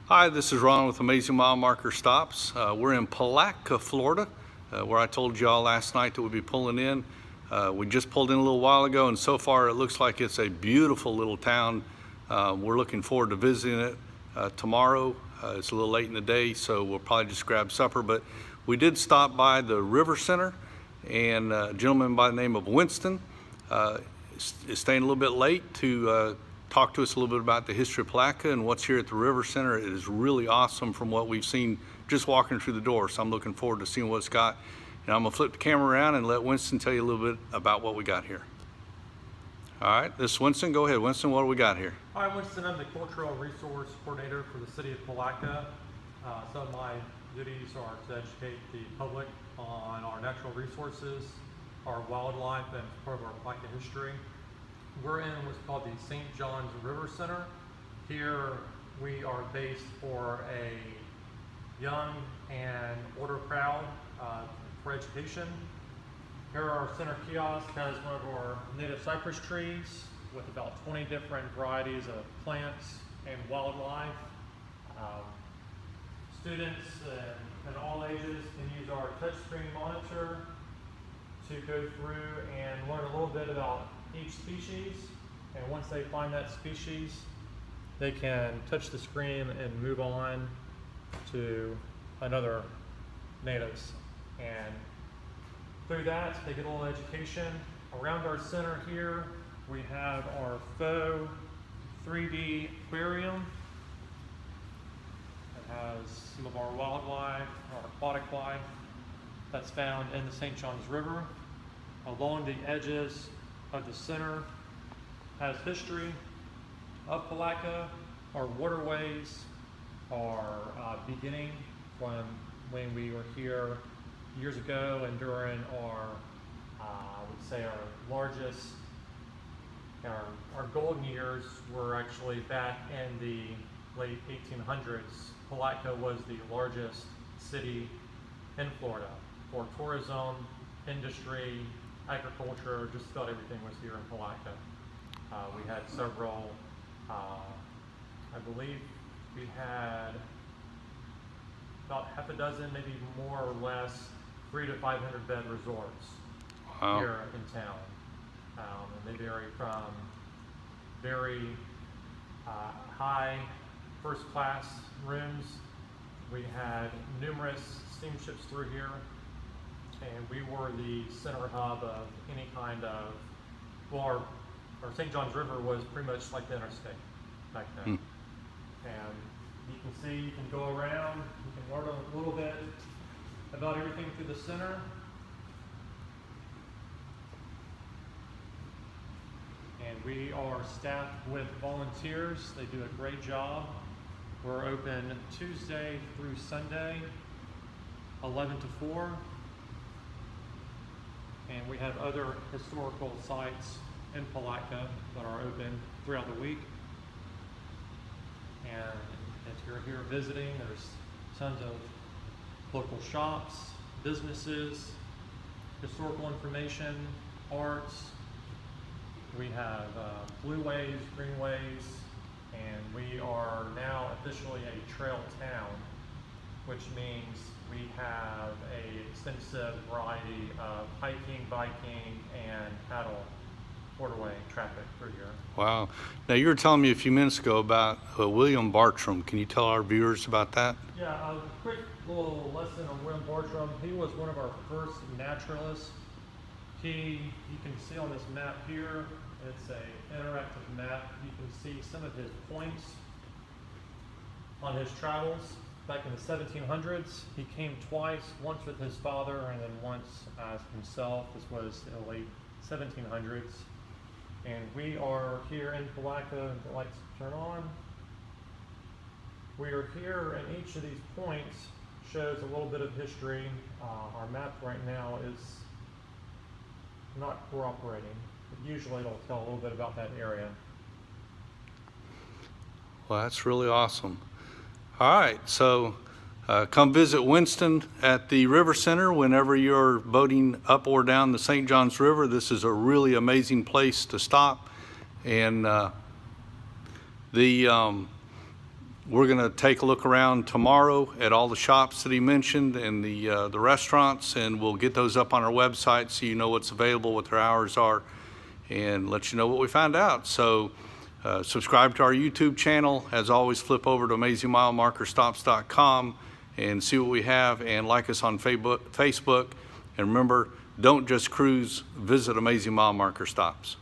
Hi, this is Ron with Amazing Mile Marker Stops. We're in Palatka, Florida, where I told y'all last night that we'd be pulling in. We just pulled in a little while ago, and so far it looks like it's a beautiful little town. We're looking forward to visiting it tomorrow. It's a little late in the day, so we'll probably just grab supper, but we did stop by the River Center, and a gentleman by the name of Winston is staying a little bit late to talk to us a little bit about the history of Palatka and what's here at the River Center. It is really awesome from what we've seen just walking through the door, so I'm looking forward to seeing what it's got. And I'm gonna flip the camera around and let Winston tell you a little bit about what we got here. All right, this is Winston. Go ahead, Winston. What do we got here? Hi, Winston. I'm the Cultural Resource Coordinator for the City of Palatka. Some of my duties are to educate the public on our natural resources, our wildlife, and part of our Palatka history. We're in what's called the St. John's River Center. Here we are based for a young and older crowd for education. Here our center kiosk has one of our native cypress trees with about 20 different varieties of plants and wildlife. Students in all ages can use our touchscreen monitor to go through and learn a little bit about each species, and once they find that species, they can touch the screen and move on to another natives. And through that, they get a little education. Around our center here, we have our faux 3D aquarium. It has some of our wildlife, our aquatic life that's found in the St. John's River. Along the edges of the center has history of Palatka. Our waterways are beginning from when we were here years ago, and during our, I would say our largest, our golden years were actually back in the late 1800s. Palatka was the largest city in Florida for tourism, industry, agriculture. Just about everything was here in Palatka. We had several, I believe we had about half a dozen, maybe more or less, 300 to 500 bed resorts here in town. And they vary from very high first class rooms. We had numerous steamships through here, and we were the center hub of any kind of, well, our St. John's River was pretty much like the interstate back then. And you can see, you can go around, you can learn a little bit about everything through the center. And we are staffed with volunteers. They do a great job. We're open Tuesday through Sunday, 11 to 4. And we have other historical sites in Palatka that are open throughout the week. And if you're here visiting, there's tons of local shops, businesses, historical information, arts. We have blueways, greenways, and we are now officially a trail town, which means we have an extensive variety of hiking, biking, and paddle waterway traffic through here. Wow. Now, you were telling me a few minutes ago about William Bartram. Can you tell our viewers about that? Yeah, a quick little lesson on William Bartram. He was one of our first naturalists. You can see on this map here, it's an interactive map. You can see some of his points on his travels. Back in the 1700s, he came twice, once with his father and then once as himself. This was in the late 1700s. And we are here in Palatka. The lights turn on. We are here, and each of these points shows a little bit of history. Our map right now is not cooperating, but usually it'll tell a little bit about that area. Well, that's really awesome. All right, so come visit Winston at the River Center whenever you're boating up or down the St. John's River. This is a really amazing place to stop. And We're going to take a look around tomorrow at all the shops that he mentioned and the restaurants, and we'll get those up on our website so you know what's available, what their hours are, and let you know what we found out. So subscribe to our YouTube channel. As always, flip over to AmazingMileMarkerStops.com and see what we have, and like us on Facebook. And remember, don't just cruise, visit Amazing Mile Marker Stops.